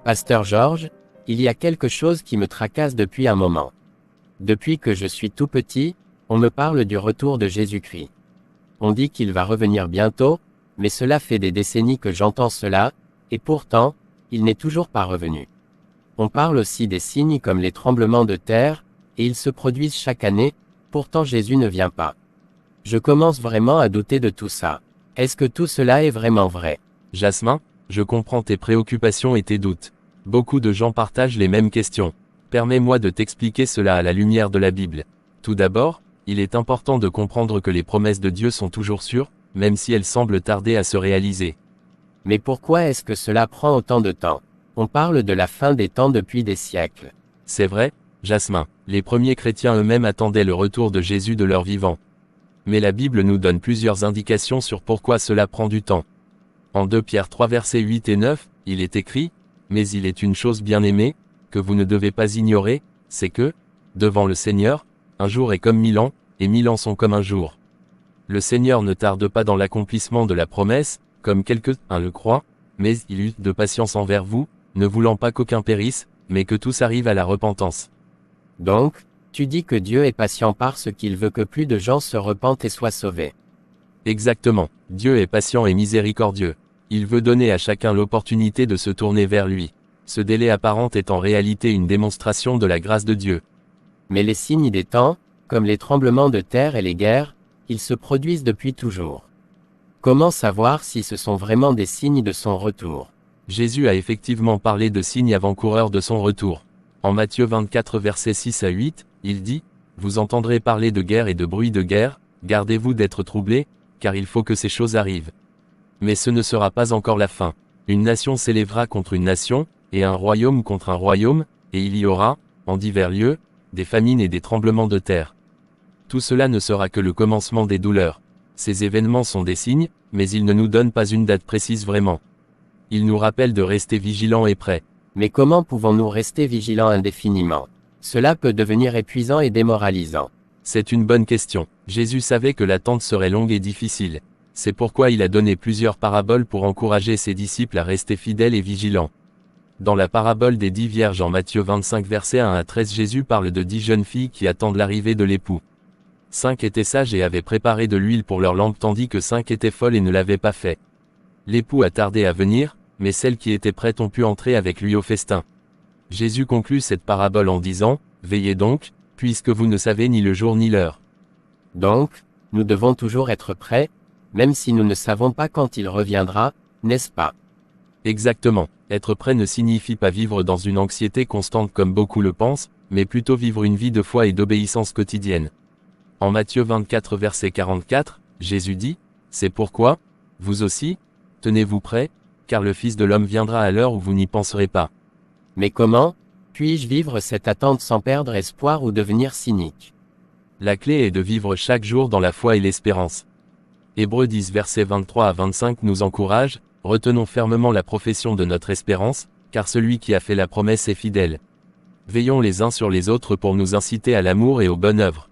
Pasteur Georges, il y a quelque chose qui me tracasse depuis un moment. Depuis que je suis tout petit, on me parle du retour de Jésus-Christ. On dit qu'il va revenir bientôt, mais cela fait des décennies que j'entends cela, et pourtant, il n'est toujours pas revenu. On parle aussi des signes comme les tremblements de terre, et ils se produisent chaque année, pourtant Jésus ne vient pas. Je commence vraiment à douter de tout ça. Est-ce que tout cela est vraiment vrai? Jasmin, je comprends tes préoccupations et tes doutes. Beaucoup de gens partagent les mêmes questions. Permets-moi de t'expliquer cela à la lumière de la Bible. Tout d'abord, il est important de comprendre que les promesses de Dieu sont toujours sûres, même si elles semblent tarder à se réaliser. Mais pourquoi est-ce que cela prend autant de temps? On parle de la fin des temps depuis des siècles. C'est vrai, Jasmin, les premiers chrétiens eux-mêmes attendaient le retour de Jésus de leur vivant. Mais la Bible nous donne plusieurs indications sur pourquoi cela prend du temps. En 2 Pierre 3 versets 8 et 9, il est écrit, « Mais il est une chose bien aimée, que vous ne devez pas ignorer, c'est que, devant le Seigneur, un jour est comme 1000 ans, et 1000 ans sont comme un jour. Le Seigneur ne tarde pas dans l'accomplissement de la promesse, comme quelques-uns le croient, mais il eut de patience envers vous, ne voulant pas qu'aucun périsse, mais que tous arrivent à la repentance. » Donc, tu dis que Dieu est patient parce qu'il veut que plus de gens se repentent et soient sauvés. Exactement, Dieu est patient et miséricordieux. Il veut donner à chacun l'opportunité de se tourner vers lui. Ce délai apparent est en réalité une démonstration de la grâce de Dieu. Mais les signes des temps, comme les tremblements de terre et les guerres, ils se produisent depuis toujours. Comment savoir si ce sont vraiment des signes de son retour? Jésus a effectivement parlé de signes avant-coureurs de son retour. En Matthieu 24 versets 6 à 8, il dit, « Vous entendrez parler de guerre et de bruit de guerre, gardez-vous d'être troublés, car il faut que ces choses arrivent. Mais ce ne sera pas encore la fin. Une nation s'élèvera contre une nation, et un royaume contre un royaume, et il y aura, en divers lieux, des famines et des tremblements de terre. Tout cela ne sera que le commencement des douleurs. Ces événements sont des signes, mais ils ne nous donnent pas une date précise vraiment. Ils nous rappellent de rester vigilants et prêts. Mais comment pouvons-nous rester vigilants indéfiniment? Cela peut devenir épuisant et démoralisant. C'est une bonne question. Jésus savait que l'attente serait longue et difficile. C'est pourquoi il a donné plusieurs paraboles pour encourager ses disciples à rester fidèles et vigilants. Dans la parabole des 10 vierges en Matthieu 25 versets 1 à 13, Jésus parle de 10 jeunes filles qui attendent l'arrivée de l'époux. 5 étaient sages et avaient préparé de l'huile pour leur lampe tandis que 5 étaient folles et ne l'avaient pas fait. L'époux a tardé à venir, mais celles qui étaient prêtes ont pu entrer avec lui au festin. Jésus conclut cette parabole en disant, « Veillez donc, puisque vous ne savez ni le jour ni l'heure. » Donc, nous devons toujours être prêts, même si nous ne savons pas quand il reviendra, n'est-ce pas? Exactement. Être prêt ne signifie pas vivre dans une anxiété constante comme beaucoup le pensent, mais plutôt vivre une vie de foi et d'obéissance quotidienne. En Matthieu 24 verset 44, Jésus dit, « C'est pourquoi, vous aussi, tenez-vous prêts, car le Fils de l'homme viendra à l'heure où vous n'y penserez pas. » Mais comment puis-je vivre cette attente sans perdre espoir ou devenir cynique? La clé est de vivre chaque jour dans la foi et l'espérance. Hébreux 10 versets 23 à 25 nous encourage, « Retenons fermement la profession de notre espérance, car celui qui a fait la promesse est fidèle. Veillons les uns sur les autres pour nous inciter à l'amour et aux bonnes œuvres.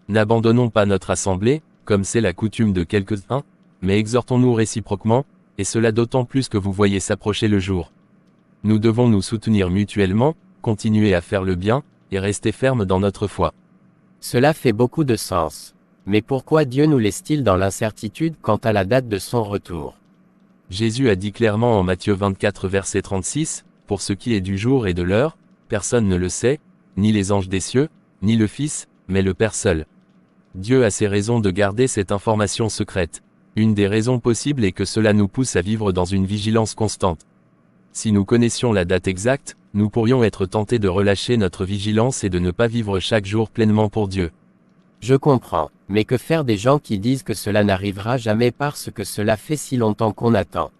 N'abandonnons pas notre assemblée, comme c'est la coutume de quelques-uns, mais exhortons-nous réciproquement, et cela d'autant plus que vous voyez s'approcher le jour. Nous devons nous soutenir mutuellement, continuer à faire le bien, et rester fermes dans notre foi. » Cela fait beaucoup de sens. Mais pourquoi Dieu nous laisse-t-il dans l'incertitude quant à la date de son retour? Jésus a dit clairement en Matthieu 24 verset 36, « Pour ce qui est du jour et de l'heure, personne ne le sait, ni les anges des cieux, ni le Fils, mais le Père seul. » Dieu a ses raisons de garder cette information secrète. Une des raisons possibles est que cela nous pousse à vivre dans une vigilance constante. Si nous connaissions la date exacte, nous pourrions être tentés de relâcher notre vigilance et de ne pas vivre chaque jour pleinement pour Dieu. Je comprends, mais que faire des gens qui disent que cela n'arrivera jamais parce que cela fait si longtemps qu'on attend?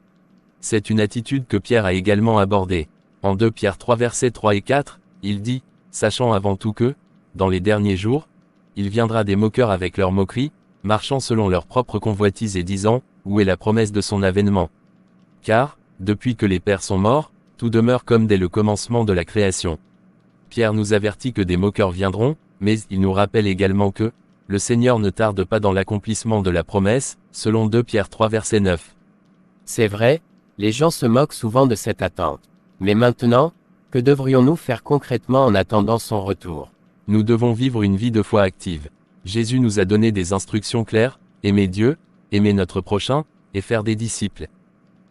C'est une attitude que Pierre a également abordée. En 2 Pierre 3 versets 3 et 4, il dit, « Sachant avant tout que, dans les derniers jours, il viendra des moqueurs avec leurs moqueries, marchant selon leur propre convoitise et disant, où est la promesse de son avènement? Car, depuis que les pères sont morts, tout demeure comme dès le commencement de la création. » Pierre nous avertit que des moqueurs viendront, mais il nous rappelle également que, le Seigneur ne tarde pas dans l'accomplissement de la promesse, selon 2 Pierre 3 verset 9. C'est vrai, les gens se moquent souvent de cette attente. Mais maintenant, que devrions-nous faire concrètement en attendant son retour? Nous devons vivre une vie de foi active. Jésus nous a donné des instructions claires, aimer Dieu, aimer notre prochain, et faire des disciples.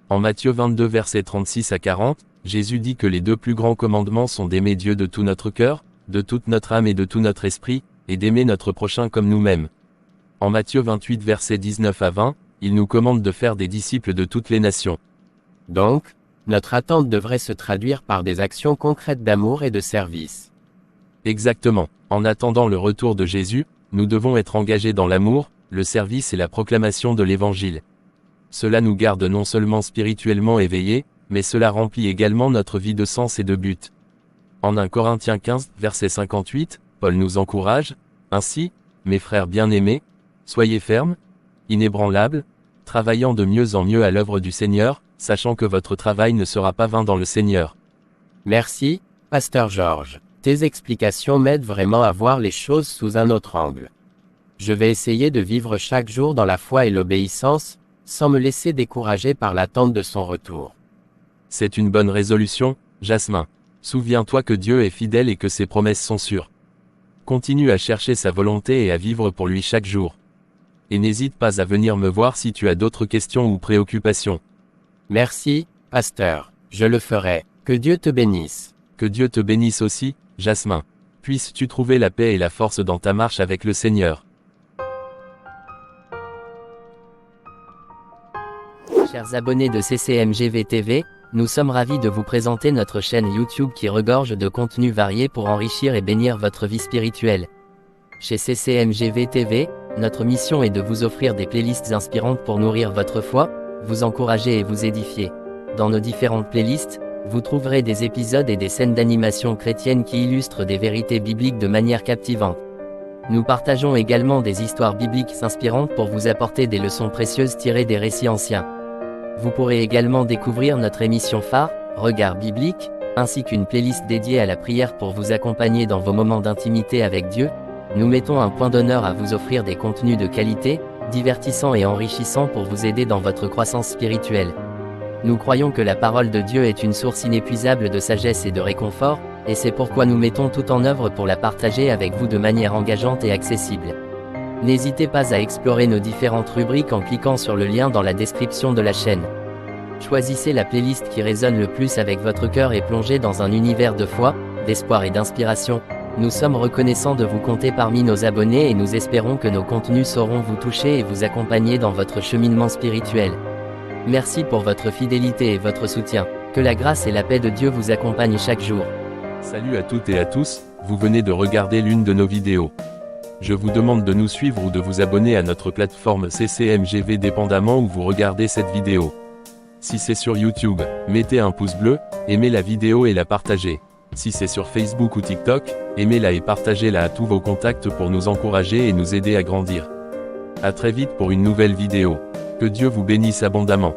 En Matthieu 22 versets 36 à 40, Jésus dit que les 2 plus grands commandements sont d'aimer Dieu de tout notre cœur, de toute notre âme et de tout notre esprit, et d'aimer notre prochain comme nous-mêmes. En Matthieu 28 versets 19 à 20, il nous commande de faire des disciples de toutes les nations. Donc, notre attente devrait se traduire par des actions concrètes d'amour et de service. Exactement. En attendant le retour de Jésus, nous devons être engagés dans l'amour, le service et la proclamation de l'Évangile. Cela nous garde non seulement spirituellement éveillés, mais cela remplit également notre vie de sens et de but. En 1 Corinthiens 15, verset 58, Paul nous encourage, « Ainsi, mes frères bien-aimés, soyez fermes, inébranlables, travaillant de mieux en mieux à l'œuvre du Seigneur, sachant que votre travail ne sera pas vain dans le Seigneur. » Merci, Pasteur Georges. Tes explications m'aident vraiment à voir les choses sous un autre angle. Je vais essayer de vivre chaque jour dans la foi et l'obéissance, sans me laisser décourager par l'attente de son retour. C'est une bonne résolution, Jasmin. Souviens-toi que Dieu est fidèle et que ses promesses sont sûres. Continue à chercher sa volonté et à vivre pour lui chaque jour. Et n'hésite pas à venir me voir si tu as d'autres questions ou préoccupations. Merci, Pasteur. Je le ferai. Que Dieu te bénisse. Que Dieu te bénisse aussi, Jasmin. Puisses-tu trouver la paix et la force dans ta marche avec le Seigneur. Chers abonnés de CCMGV TV, nous sommes ravis de vous présenter notre chaîne YouTube qui regorge de contenus variés pour enrichir et bénir votre vie spirituelle. Chez CCMGV TV, notre mission est de vous offrir des playlists inspirantes pour nourrir votre foi, vous encourager et vous édifier. Dans nos différentes playlists, vous trouverez des épisodes et des scènes d'animation chrétienne qui illustrent des vérités bibliques de manière captivante. Nous partageons également des histoires bibliques inspirantes pour vous apporter des leçons précieuses tirées des récits anciens. Vous pourrez également découvrir notre émission phare, Regard biblique, ainsi qu'une playlist dédiée à la prière pour vous accompagner dans vos moments d'intimité avec Dieu. Nous mettons un point d'honneur à vous offrir des contenus de qualité, divertissants et enrichissants pour vous aider dans votre croissance spirituelle. Nous croyons que la parole de Dieu est une source inépuisable de sagesse et de réconfort, et c'est pourquoi nous mettons tout en œuvre pour la partager avec vous de manière engageante et accessible. N'hésitez pas à explorer nos différentes rubriques en cliquant sur le lien dans la description de la chaîne. Choisissez la playlist qui résonne le plus avec votre cœur et plongez dans un univers de foi, d'espoir et d'inspiration. Nous sommes reconnaissants de vous compter parmi nos abonnés et nous espérons que nos contenus sauront vous toucher et vous accompagner dans votre cheminement spirituel. Merci pour votre fidélité et votre soutien. Que la grâce et la paix de Dieu vous accompagnent chaque jour. Salut à toutes et à tous, vous venez de regarder l'une de nos vidéos. Je vous demande de nous suivre ou de vous abonner à notre plateforme CCMGV dépendamment où vous regardez cette vidéo. Si c'est sur YouTube, mettez un pouce bleu, aimez la vidéo et la partagez. Si c'est sur Facebook ou TikTok, aimez-la et partagez-la à tous vos contacts pour nous encourager et nous aider à grandir. À très vite pour une nouvelle vidéo. Que Dieu vous bénisse abondamment.